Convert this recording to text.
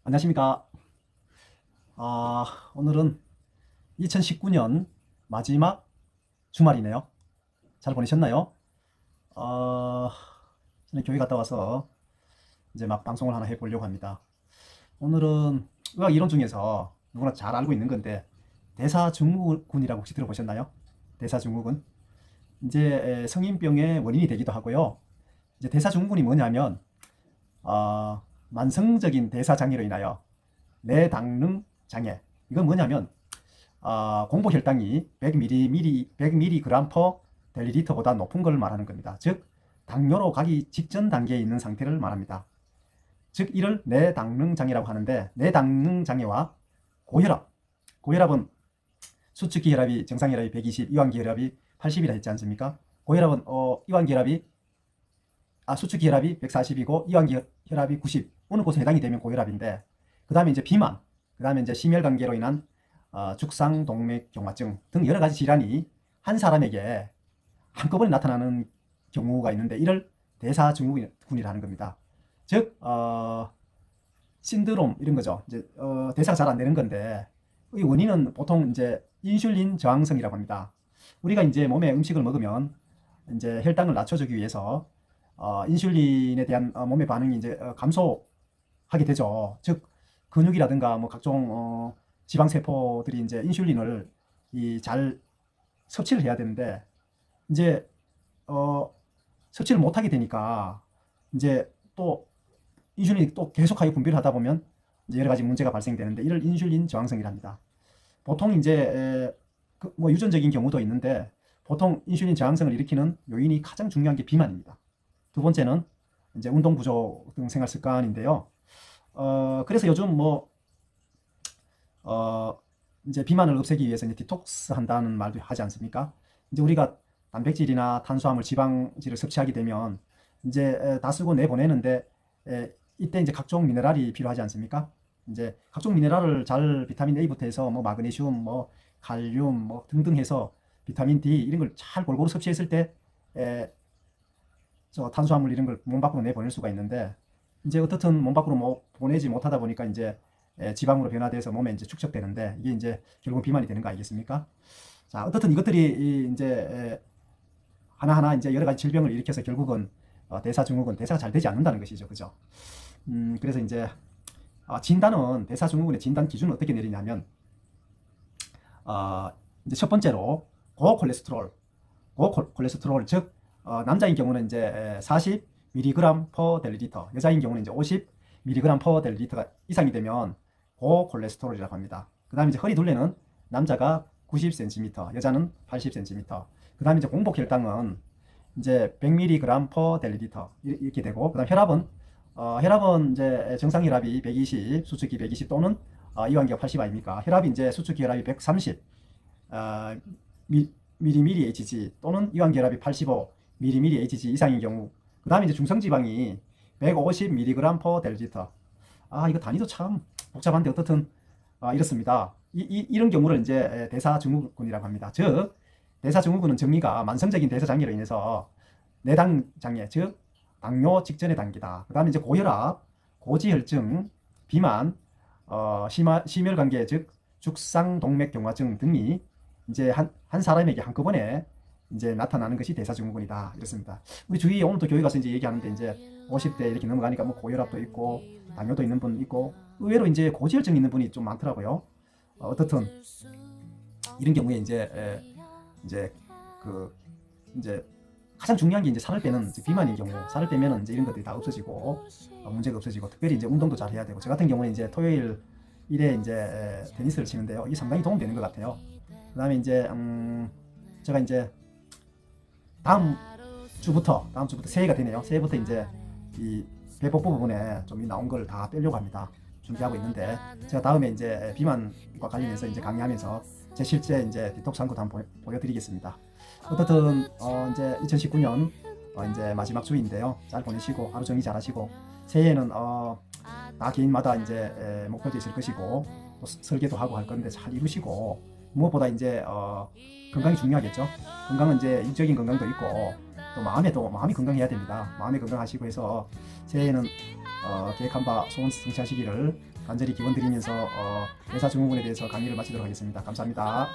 안녕하십니까. 오늘은 2019년 마지막 주말이네요. 잘 보내셨나요? 저는 교회 갔다 와서 이제 막 방송을 하나 해보려고 합니다. 오늘은 의학 이론 중에서 누구나 잘 알고 있는 건데, 대사증후군이라고 혹시 들어보셨나요? 대사증후군. 이제 성인병의 원인이 되기도 하고요. 이제 대사증후군이 뭐냐면, 만성적인 대사장애로 인하여 뇌당능 장애. 이건 뭐냐면 공복 혈당이 100mg per 델리리터보다 높은 걸 말하는 겁니다. 즉 당뇨로 가기 직전 단계에 있는 상태를 말합니다. 즉 이를 뇌당능 장애라고 하는데, 뇌당능 장애와 고혈압은 수축기 혈압이 정상 혈압이 120, 이완기 혈압이 80이라 했지 않습니까? 고혈압은 이완기 혈압이 수축기 혈압이 140이고 이완기 혈압이 90. 어느 곳에 해당이 되면 고혈압인데, 그 다음에 이제 비만, 그 다음에 이제 심혈관계로 인한 죽상동맥경화증 등 여러 가지 질환이 한 사람에게 한꺼번에 나타나는 경우가 있는데, 이를 대사증후군이라는 겁니다. 즉 신드롬 이런 거죠. 이제 대사가 잘 안 되는 건데, 이 원인은 보통 이제 인슐린 저항성이라고 합니다. 우리가 이제 몸에 음식을 먹으면 이제 혈당을 낮춰주기 위해서 인슐린에 대한 몸의 반응이 이제 감소하게 되죠. 즉 근육이라든가 뭐 각종 지방 세포들이 이제 인슐린을 잘 섭취를 해야 되는데, 이제 섭취를 못하게 되니까 이제 또 인슐린이 또 계속하게 분비를 하다 보면 이제 여러 가지 문제가 발생되는데, 이를 인슐린 저항성이랍니다. 보통 이제 뭐 유전적인 경우도 있는데, 보통 인슐린 저항성을 일으키는 요인이 가장 중요한 게 비만입니다. 두 번째는 이제 운동 부족 등 생활 습관인데요. 그래서 요즘 이제 비만을 없애기 위해서 이제 디톡스 한다는 말도 하지 않습니까? 이제 우리가 단백질이나 탄수화물, 지방질을 섭취하게 되면 이제 다 쓰고 내보내는데, 이때 이제 각종 미네랄이 필요하지 않습니까? 이제 각종 미네랄을 비타민 A부터 해서 뭐 마그네슘, 뭐 칼륨, 뭐 등등 해서 비타민 D 이런 걸 잘 골고루 섭취했을 때 저 탄수화물 이런 걸 몸 밖으로 내보낼 수가 있는데, 이제 어떻든 몸 밖으로 보내지 못하다 보니까 이제 지방으로 변화돼서 몸에 이제 축적되는데, 이게 이제 결국 비만이 되는 거 아니겠습니까? 자, 어떻든 이것들이 이제 하나하나 이제 여러 가지 질병을 일으켜서 결국은 대사증후군, 대사가 잘 되지 않는다는 것이죠. 그죠? 그래서 이제 진단은, 대사증후군의 진단 기준은 어떻게 내리냐면, 이제 첫 번째로 고콜레스테롤, 즉 남자인 경우는 이제 40mg per 델리리터, 여자인 경우는 이제 50mg per 델리리터가 이상이 되면 고콜레스테롤이라고 합니다. 그 다음에 이제 허리 둘레는 남자가 90cm, 여자는 80cm. 그 다음에 이제 공복 혈당은 이제 100mg per 델리리터 이렇게 되고, 그 다음 혈압은 이제 정상 혈압이 120, 수축기 120 또는 이완기가 80 아닙니까? 혈압이 이제 수축기 혈압이 130 mmHg 또는 이완기 혈압이 85 mmHg 이상인 경우, 그 다음에 이제 중성지방이 150mg per 델리리터. 이거 단위도 참 복잡한데 어떻든 이렇습니다. 이런 경우를 이제 대사증후군이라고 합니다. 즉 대사증후군은 정의가 만성적인 대사장애로 인해서 내당 장애, 즉 당뇨 직전의 단계다. 그 다음에 이제 고혈압, 고지혈증, 비만, 심혈관계, 즉 죽상동맥경화증 등이 이제 한 사람에게 한꺼번에 이제 나타나는 것이 대사증후군이다. 이렇습니다. 우리 주위에 오늘도 교회 가서 이제 얘기하는데, 이제 50대 이렇게 넘어가니까 뭐 고혈압도 있고 당뇨도 있는 분 있고, 의외로 이제 고지혈증 있는 분이 좀 많더라고요. 어떻든 이런 경우에 이제 가장 중요한 게 이제 살을 빼는, 비만인 경우 살을 빼면은 이제 이런 것들이 다 없어지고 문제가 없어지고, 특별히 이제 운동도 잘 해야 되고, 저 같은 경우는 이제 토요일 일에 이제 테니스를 치는데요, 이게 상당히 도움되는 것 같아요. 그 다음에 이제 제가 이제 다음 주부터 새해가 되네요. 새해부터 이제 이 배복부 부분에 좀 나온 걸 다 빼려고 합니다. 준비하고 있는데, 제가 다음에 이제 비만과 관련해서 이제 강의하면서 제 실제 이제 디톡스 한 것 한번 보여드리겠습니다. 어떻든 이제 2019년 이제 마지막 주인데요. 잘 보내시고 하루 정리 잘 하시고, 새해에는 다 개인마다 이제 목표도 있을 것이고 또 설계도 하고 할 건데 잘 이루시고, 무엇보다 이제 건강이 중요하겠죠. 건강은 이제 육적인 건강도 있고 또 마음이 건강해야 됩니다. 마음이 건강하시고 해서 새해에는 계획한 바 소원 성취하시기를 간절히 기원드리면서 대사증후군에 대해서 강의를 마치도록 하겠습니다. 감사합니다.